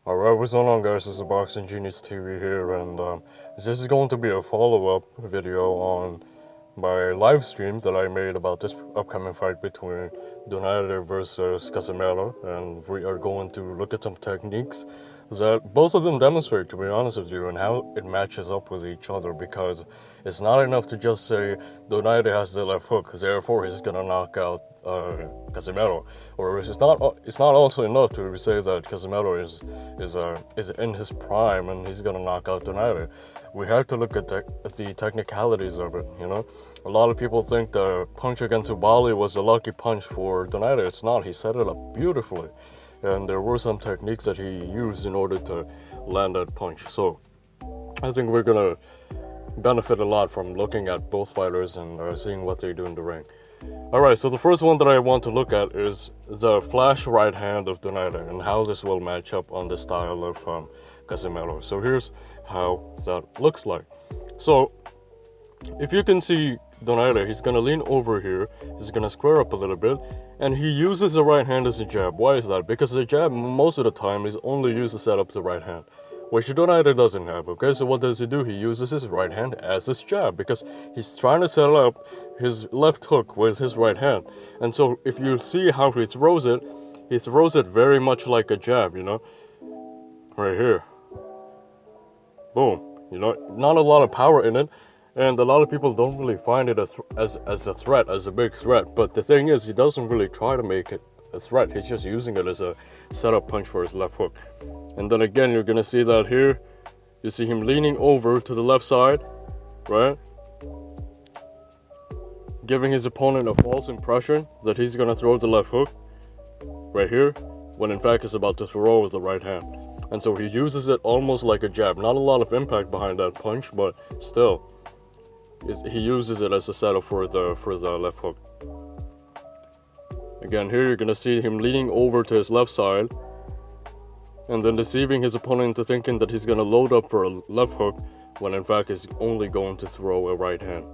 Alright, what's going on, guys? This is Boxing Genius TV here, and this is going to be a follow-up video on my live stream that I made about this upcoming fight between Donaire versus Casimero, and we are going to look at some techniques that both of them demonstrate, to be honest with you, and how it matches up with each other, because it's not enough to just say Donaire has the left hook, therefore he's gonna knock out Casimero, or it's not also enough to say that Casimero is in his prime and he's gonna knock out Donaire. We have to look at the technicalities of it. You know, a lot of people think the punch against Ubali was a lucky punch for Donaire. It's not. He set it up beautifully, and there were some techniques that he used in order to land that punch. So I think we're gonna benefit a lot from looking at both fighters and seeing what they do in the ring. Alright, so the first one that I want to look at is the flash right hand of Donaire and how this will match up on the style of Casimero. So here's how that looks like. So if you can see Donaire, he's going to lean over here, he's going to square up a little bit, and he uses the right hand as a jab. Why is that? Because the jab most of the time is only used to set up the right hand, which Donaire doesn't have. Okay, so what does he do? He uses his right hand as his jab because he's trying to set up his left hook with his right hand. And so if you see how he throws it very much like a jab, you know, right here. Boom. You know, not a lot of power in it, and a lot of people don't really find it as a threat, as a big threat. But the thing is, he doesn't really try to make it a threat. He's just using it as a setup punch for his left hook. And then again, you're gonna see that here. You see him leaning over to the left side, right? Giving his opponent a false impression that he's gonna throw the left hook right here, when in fact he's about to throw with the right hand. And so he uses it almost like a jab. Not a lot of impact behind that punch, but still, he uses it as a setup for the left hook. Again, here you're gonna see him leaning over to his left side, and then deceiving his opponent into thinking that he's gonna load up for a left hook, when in fact he's only going to throw a right hand.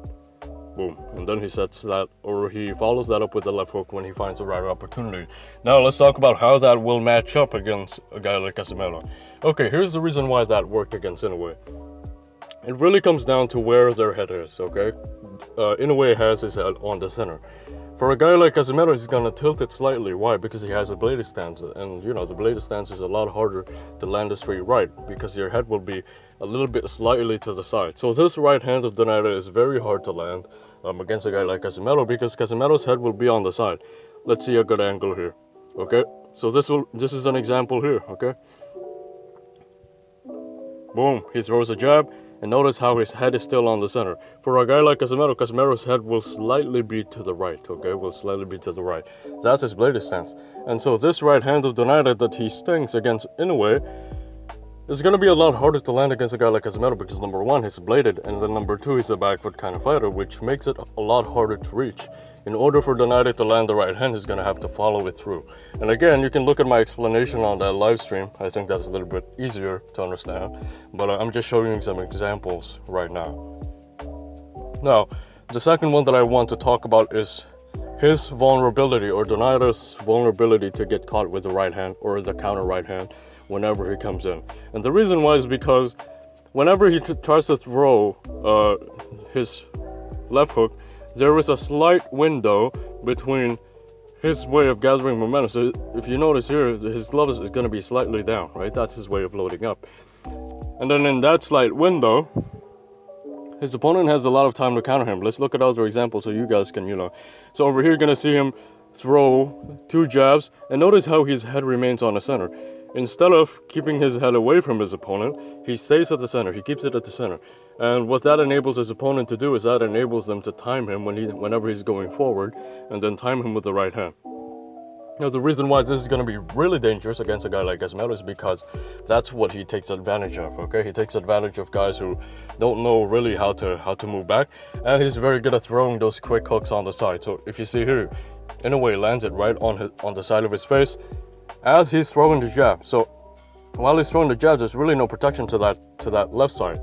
Boom. And then he sets that, or he follows that up with the left hook when he finds the right opportunity. Now let's talk about how that will match up against a guy like Casimero. Okay, here's the reason why that worked against Inoue. It really comes down to where their head is, okay? Inoue has his head on the center. For a guy like Casimero, he's gonna tilt it slightly. Why? Because he has a bladed stance, and you know, the bladed stance is a lot harder to land a straight right, because your head will be a little bit slightly to the side. So this right hand of Donaire is very hard to land against a guy like Casimero, because Casimero's head will be on the side. Let's see a good angle here. Okay, so this is an example here. Okay, boom, he throws a jab, and notice how his head is still on the center. For a guy like Casimero, Casimero's head will slightly be to the right. Okay, will slightly be to the right. That's his bladed stance. And so this right hand of Donaire that he stings against Inoue is going to be a lot harder to land against a guy like Casimero, because number one, he's bladed, and then number two, he's a back foot kind of fighter, which makes it a lot harder to reach. In order for Donaire to land the right hand, he's going to have to follow it through. And again, you can look at my explanation on that live stream. I think that's a little bit easier to understand, but I'm just showing you some examples right now. Now, the second one that I want to talk about is his vulnerability, or Donaire's vulnerability to get caught with the right hand or the counter right hand whenever he comes in. And the reason why is because whenever he tries to throw his left hook, there is a slight window between his way of gathering momentum. So if you notice here, his glove is going to be slightly down, right? That's his way of loading up. And then in that slight window, his opponent has a lot of time to counter him. Let's look at other examples so you guys can, you know. So over here, you're going to see him throw two jabs, and notice how his head remains on the center. Instead of keeping his head away from his opponent, he stays at the center. He keeps it at the center. And what that enables his opponent to do is that enables them to time him whenever he's going forward, and then time him with the right hand. Now, the reason why this is going to be really dangerous against a guy like Casimero is because that's what he takes advantage of, okay? He takes advantage of guys who don't know really how to move back, and he's very good at throwing those quick hooks on the side. So if you see here, Inoue lands it right on the side of his face as he's throwing the jab. So while he's throwing the jab, there's really no protection to that left side.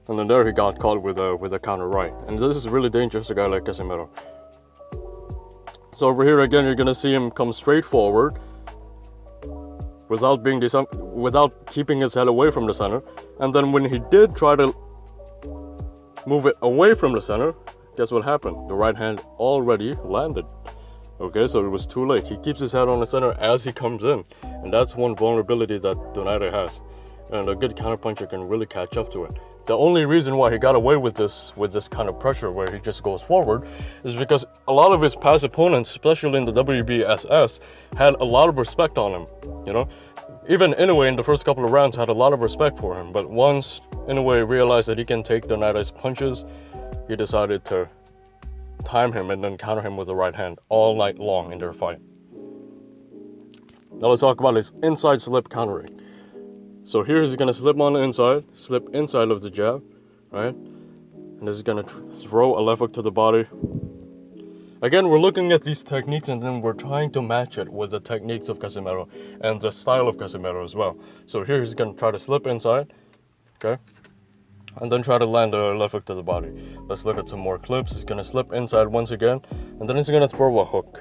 And then there he got caught with a counter right. And this is really dangerous to a guy like Casimero. So over here again, you're gonna see him come straight forward, without without keeping his head away from the center. And then when he did try to move it away from the center, guess what happened? The right hand already landed. Okay, so it was too late. He keeps his head on the center as he comes in, and that's one vulnerability that Donaire has. And a good counterpuncher can really catch up to it. The only reason why he got away with this kind of pressure where he just goes forward is because a lot of his past opponents, especially in the WBSS, had a lot of respect on him, you know? Even Inoue in the first couple of rounds had a lot of respect for him, but once Inoue realized that he can take Donaire's punches, he decided to time him and then counter him with the right hand all night long in their fight. Now let's talk about his inside slip countering. So here he's gonna slip on the inside, slip inside of the jab, right? And this is gonna throw a left hook to the body. Again, we're looking at these techniques and then we're trying to match it with the techniques of Casimero and the style of Casimero as well. So here he's gonna try to slip inside, okay? And then try to land a left hook to the body. Let's look at some more clips. He's gonna slip inside once again, and then he's gonna throw a hook.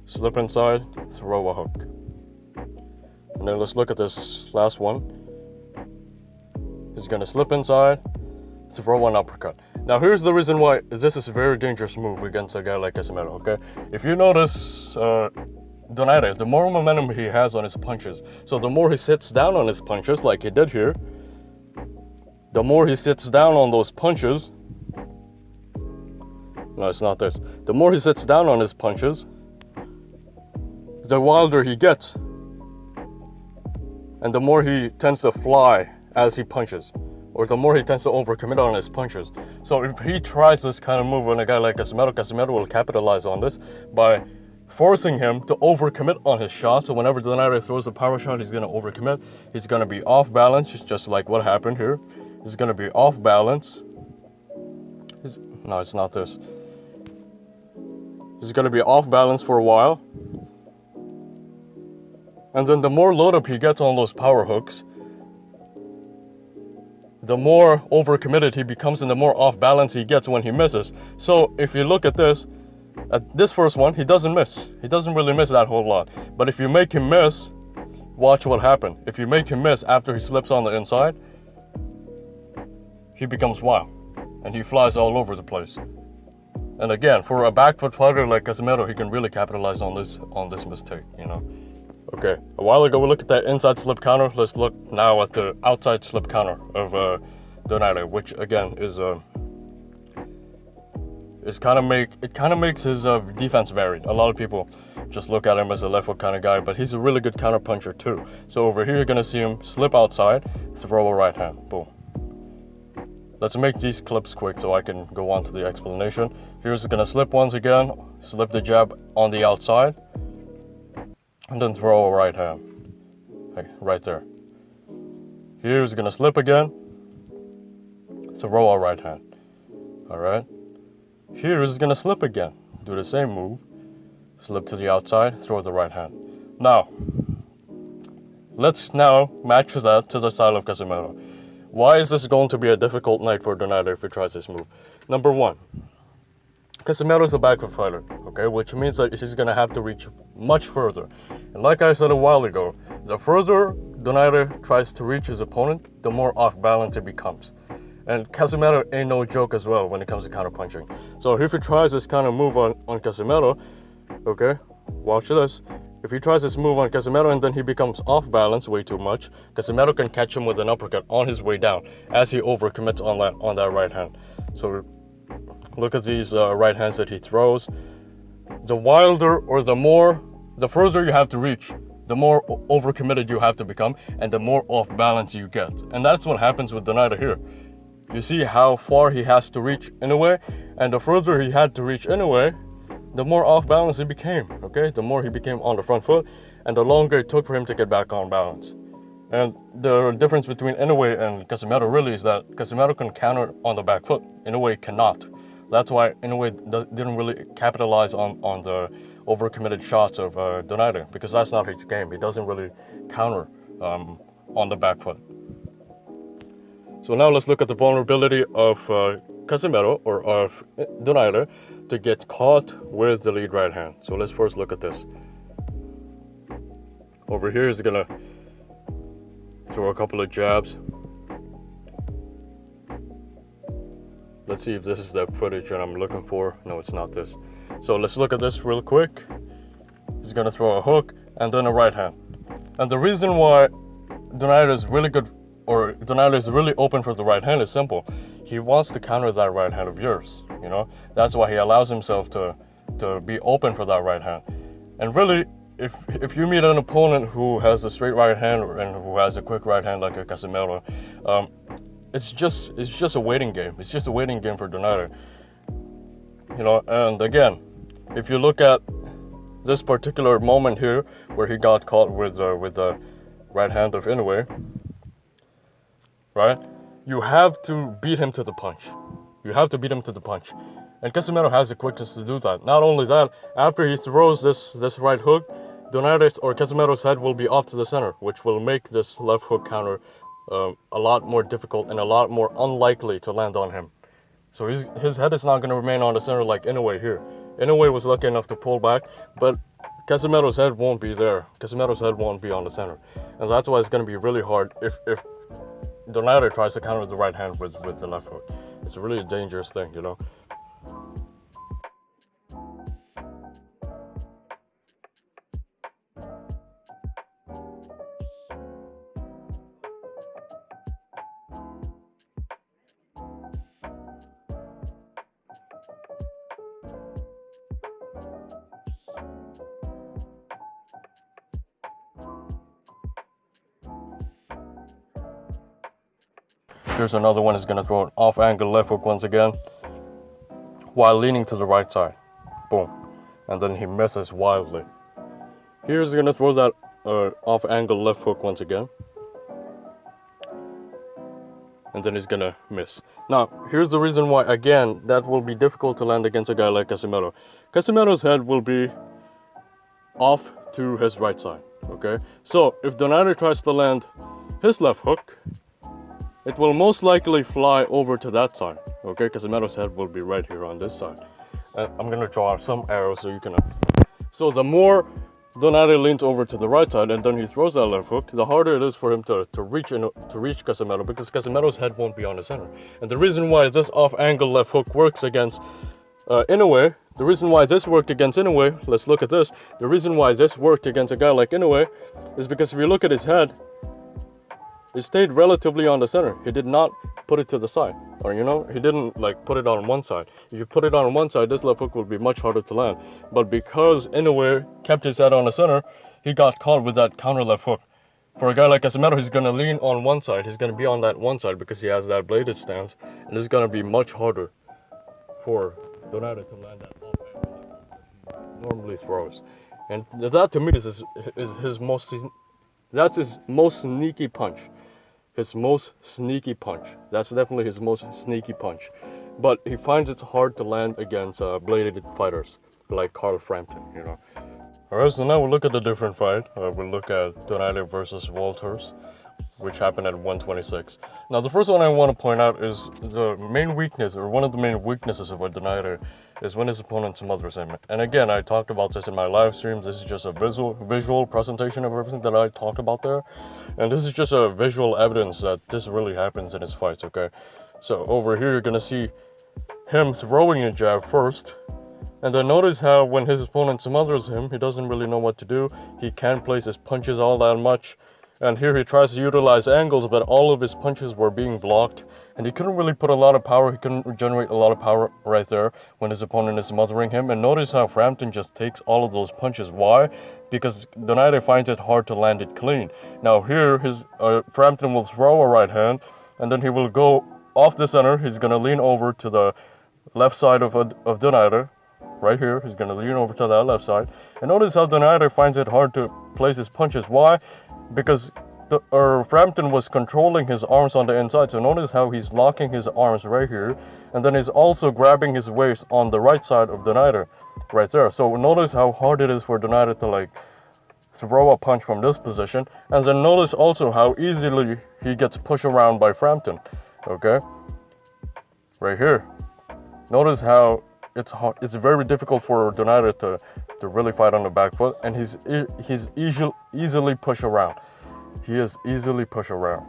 Slip inside, throw a hook. And then let's look at this last one. He's gonna slip inside, throw an uppercut. Now here's the reason why this is a very dangerous move against a guy like Casimero, okay? If you notice, Donaire, the more momentum he has on his punches, so the more he sits down on his punches, like he did here, the more he sits down on those punches, no, it's not this. The more he sits down on his punches, the wilder he gets. And the more he tends to fly as he punches, or the more he tends to overcommit on his punches. So if he tries this kind of move on a guy like Casimero, Casimero will capitalize on this by forcing him to overcommit on his shot. So whenever Donaire throws a power shot, he's going to overcommit. He's going to be off balance, just like what happened here. He's going to be off balance. No, it's not this. He's going to be off balance for a while. And then the more load up he gets on those power hooks, the more overcommitted he becomes and the more off balance he gets when he misses. So if you look at this first one, he doesn't miss. He doesn't really miss that whole lot. But if you make him miss, watch what happens. If you make him miss after he slips on the inside, he becomes wild. And he flies all over the place. And again, for a back foot fighter like Casimero, he can really capitalize on this mistake, you know. Okay, a while ago we looked at that inside slip counter. Let's look now at the outside slip counter of Donaire, which again is kind of makes his defense varied. A lot of people just look at him as a left hook kind of guy, but he's a really good counter puncher too. So over here you're gonna see him slip outside, throw a right hand, boom. Let's make these clips quick so I can go on to the explanation. Here's gonna slip once again, slip the jab on the outside, and then throw a right hand, right there. Here's gonna slip again, throw a right hand, all right? Here is gonna slip again, do the same move, slip to the outside, throw the right hand. Now, let's now match that to the style of Casimero. Why is this going to be a difficult night for Donaire if he tries this move? Number one, Casimero is a back foot fighter, okay, which means that he's gonna have to reach much further. And like I said a while ago, the further Donaire tries to reach his opponent, the more off balance it becomes. And Casimero ain't no joke as well when it comes to counter punching. So if he tries this kind of move on Casimero, okay, watch this. If he tries this move on Casimero and then he becomes off balance way too much, Casimero can catch him with an uppercut on his way down as he overcommits on that right hand. So look at these right hands that he throws. The wilder or the further you have to reach, the more overcommitted you have to become and the more off balance you get. And that's what happens with Donaire here. You see how far he has to reach Inoue, and the further he had to reach Inoue, the more off balance he became, okay? The more he became on the front foot, and the longer it took for him to get back on balance. And the difference between Inoue and Casimero really is that Casimero can counter on the back foot, Inoue cannot. That's why Inoue didn't really capitalize on the overcommitted shots of Donaire, because that's not his game. He doesn't really counter on the back foot. So now let's look at the vulnerability of Casimero, or of Donaire, to get caught with the lead right hand. So let's first look at this. Over here, he's gonna throw a couple of jabs. Let's see if this is the footage that I'm looking for. No, it's not this. So let's look at this real quick. He's gonna throw a hook and then a right hand. And the reason why Donaire is really good, or Donaire is really open for the right hand, is simple. He wants to counter that right hand of yours, you know? That's why he allows himself to be open for that right hand. And really, if you meet an opponent who has a straight right hand and who has a quick right hand like a Casimero, it's just a waiting game. It's just a waiting game for Donaire. You know, and again, if you look at this particular moment here where he got caught with the right hand of Inoue, right? You have to beat him to the punch. You have to beat him to the punch. And Casimero has the quickness to do that. Not only that, after he throws this right hook, Donaire's or Casimero's head will be off to the center, which will make this left hook counter a lot more difficult and a lot more unlikely to land on him. So his head is not going to remain on the center like Inoue here. Inoue was lucky enough to pull back, but Casimero's head won't be there. Casimero's head won't be on the center. And that's why it's going to be really hard if Donaire tries to counter the right hand with the left hook. It's really a dangerous thing, you know. Here's another one. He's going to throw an off-angle left hook once again while leaning to the right side. Boom. And then he misses wildly. Here's going to throw that off-angle left hook once again. And then he's going to miss. Now, here's the reason why, again, that will be difficult to land against a guy like Casimero. Casimero's head will be off to his right side, okay? So, if Donaire tries to land his left hook, it will most likely fly over to that side, okay? Casimero's head will be right here on this side. And I'm gonna draw some arrows so you can... So the more Donaire leans over to the right side and then he throws that left hook, the harder it is for him to reach Casimero, because Casimero's head won't be on the center. And the reason why this off-angle left hook works against Inoue, the reason why this worked against Inoue, let's look at this. The reason why this worked against a guy like Inoue is because if you look at his head, it stayed relatively on the center. He did not put it to the side, or you know, he didn't like put it on one side. If you put it on one side, this left hook would be much harder to land. But because Inoue kept his head on the center, he got caught with that counter left hook. For a guy like Casimero, he's gonna lean on one side. He's gonna be on that one side because he has that bladed stance, and it's gonna be much harder for Donaire to land that off-angle left hook that he normally throws. And that to me is his most. That's his most sneaky punch. His most sneaky punch. That's definitely his most sneaky punch. But he finds it hard to land against bladed fighters like Carl Frampton, you know. Alright, so now we'll look at the different fight. We'll look at Donaire versus Walters, which happened at 126. Now, the first one I want to point out is the main weakness, or one of the main weaknesses of a Donaire is when his opponent smothers him. And again, I talked about this in my live streams. This is just a visual presentation of everything that I talked about there. And this is just a visual evidence that this really happens in his fights, okay? So over here, you're going to see him throwing a jab first. And then notice how when his opponent smothers him, he doesn't really know what to do. He can't place his punches all that much. And here he tries to utilize angles, but all of his punches were being blocked. And he couldn't really put a lot of power. He couldn't generate a lot of power right there when his opponent is smothering him. And notice how Frampton just takes all of those punches. Why? Because Donaire finds it hard to land it clean. Now here, Frampton will throw a right hand, and then he will go off the center. He's going to lean over to the left side of Donaire. Right here, he's going to lean over to that left side. And notice how Donaire finds it hard to place his punches. Why? Because Frampton was controlling his arms on the inside. So notice how he's locking his arms right here. And then he's also grabbing his waist on the right side of Donaire. Right there. So notice how hard it is for Donaire to like throw a punch from this position. And then notice also how easily he gets pushed around by Frampton. Okay? Right here. Notice how it's very difficult for Donaire to really fight on the back foot, and he's easily pushed around. He is easily pushed around.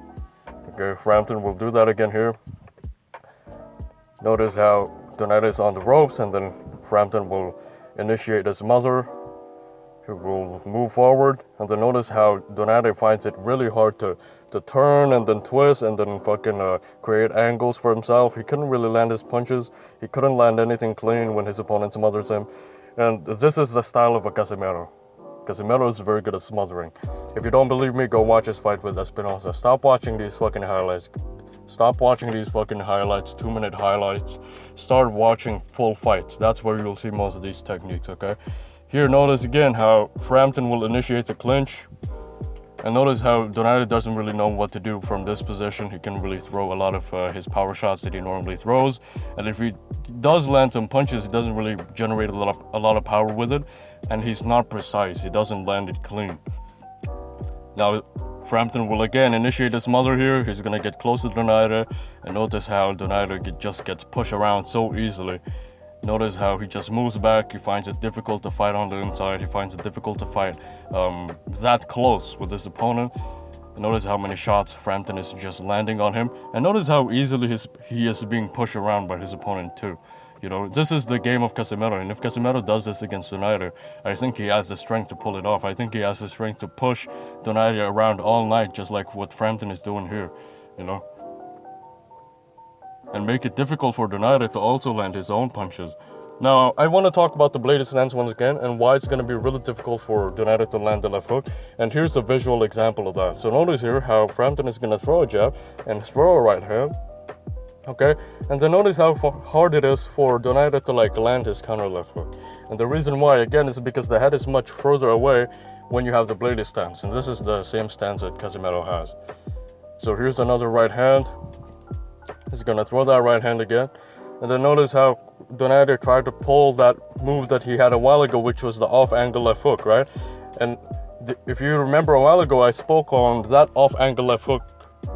Okay, Frampton will do that again here. Notice how Donaire is on the ropes, and then Frampton will initiate his mother. He will move forward, and then notice how Donaire finds it really hard to turn and then twist and then fucking create angles for himself. He couldn't really land his punches. He couldn't land anything clean when his opponent smothers him. And this is the style of a Casimero. Casimero is very good at smothering. If you don't believe me, go watch his fight with Espinosa. Stop watching these fucking highlights. Stop watching these fucking highlights, 2-minute highlights. Start watching full fights. That's where you'll see most of these techniques, okay? Here, notice again how Frampton will initiate the clinch. And notice how Donaire doesn't really know what to do from this position. He can really throw a lot of his power shots that he normally throws. And if he does land some punches, he doesn't really generate a lot of power with it. And he's not precise. He doesn't land it clean. Now, Frampton will again initiate his mother here. He's going to get close to Donaire. And notice how Donaire just gets pushed around so easily. Notice how he just moves back. He finds it difficult to fight on the inside. He finds it difficult to fight that close with his opponent. And notice how many shots Frampton is just landing on him. And notice how easily he is being pushed around by his opponent too. You know, this is the game of Casimero. And if Casimero does this against Donaire, I think he has the strength to pull it off. I think he has the strength to push Donaire around all night, just like what Frampton is doing here, you know. And make it difficult for Donaire to also land his own punches. Now, I want to talk about the bladed stance once again, and why it's going to be really difficult for Donaire to land the left hook. And here's a visual example of that. So notice here how Frampton is going to throw a jab and throw a right hand. Okay, and then notice how hard it is for Donaire to like land his counter left hook. And the reason why, again, is because the head is much further away when you have the bladed stance. And this is the same stance that Casimero has. So here's another right hand. He's gonna throw that right hand again. And then notice how Donaire tried to pull that move that he had a while ago, which was the off-angle left hook, right? And if you remember a while ago, I spoke on that off-angle left hook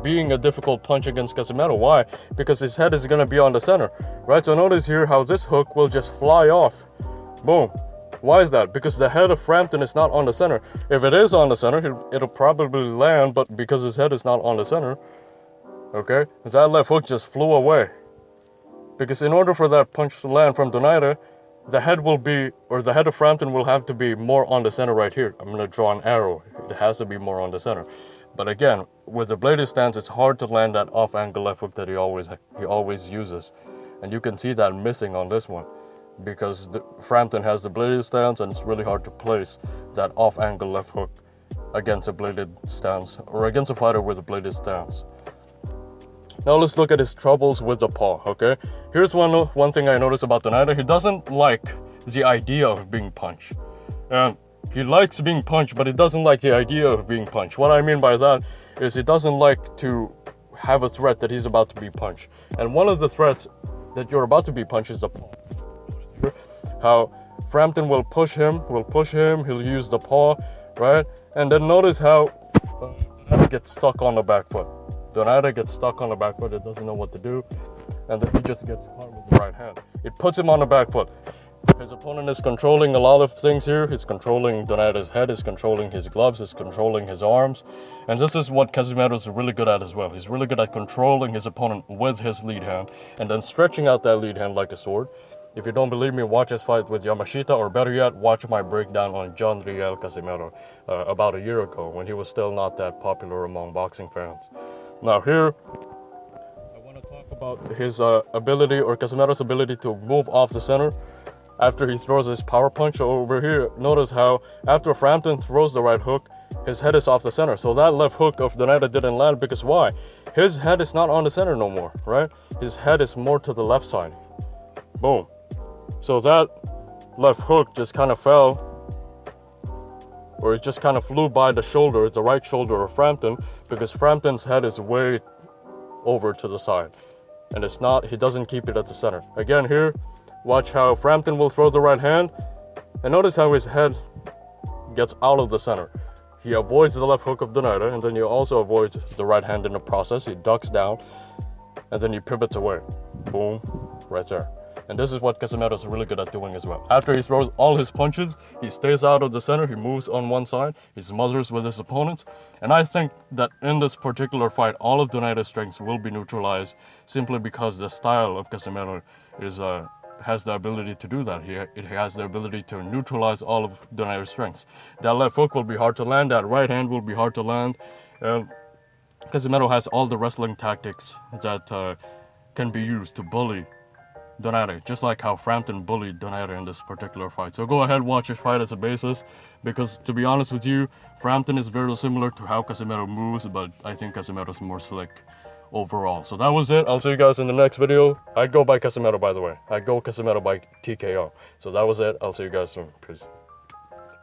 being a difficult punch against Casimero. Why? Because his head is gonna be on the center, right? So notice here how this hook will just fly off. Boom. Why is that? Because the head of Frampton is not on the center. If it is on the center, it'll probably land, but because his head is not on the center, okay, that left hook just flew away. Because in order for that punch to land from Donaire, the head will be, or the head of Frampton will have to be more on the center right here. I'm going to draw an arrow. It has to be more on the center. But again, with the bladed stance, it's hard to land that off-angle left hook that he always uses. And you can see that missing on this one. Because Frampton has the bladed stance, and it's really hard to place that off-angle left hook against a bladed stance, or against a fighter with a bladed stance. Now let's look at his troubles with the paw, okay? Here's one thing I noticed about Donaire. He doesn't like the idea of being punched. And he likes being punched, but he doesn't like the idea of being punched. What I mean by that is he doesn't like to have a threat that he's about to be punched. And one of the threats that you're about to be punched is the paw. How Frampton will push him, he'll use the paw, right? And then notice how Donaire gets stuck on the back foot. Donaire gets stuck on the back foot, it doesn't know what to do, and then he just gets caught with the right hand. It puts him on the back foot. His opponent is controlling a lot of things here. He's controlling Donaire's head, he's controlling his gloves, he's controlling his arms. And this is what Casimero is really good at as well. He's really good at controlling his opponent with his lead hand, and then stretching out that lead hand like a sword. If you don't believe me, watch his fight with Yamashita, or better yet, watch my breakdown on John Riel Casimero about a year ago, when he was still not that popular among boxing fans. Now here, I want to talk about his ability, or Casimero's ability, to move off the center after he throws his power punch. Over here, notice how after Frampton throws the right hook, his head is off the center. So that left hook of Donaire didn't land, because why? His head is not on the center no more, right? His head is more to the left side. Boom. So that left hook just kind of fell, or it just kind of flew by the shoulder, the right shoulder of Frampton, because Frampton's head is way over to the side. And it's not, he doesn't keep it at the center. Again here, watch how Frampton will throw the right hand, and notice how his head gets out of the center. He avoids the left hook of Donaire, and then he also avoids the right hand in the process. He ducks down, and then he pivots away. Boom, right there. And this is what Casimero is really good at doing as well. After he throws all his punches, he stays out of the center, he moves on one side, he smothers with his opponents. And I think that in this particular fight, all of Donaire's strengths will be neutralized simply because the style of Casimero has the ability to do that. It has the ability to neutralize all of Donaire's strengths. That left hook will be hard to land, that right hand will be hard to land. Casimero has all the wrestling tactics that can be used to bully Donaire, just like how Frampton bullied Donaire in this particular fight. So go ahead, watch this fight as a basis, because to be honest with you, Frampton is very similar to how Casimero moves, but I think Casimero's more slick overall. So that was it. I'll see you guys in the next video. I go by Casimero, by the way. I go Casimero by TKO. So that was it. I'll see you guys soon. Peace.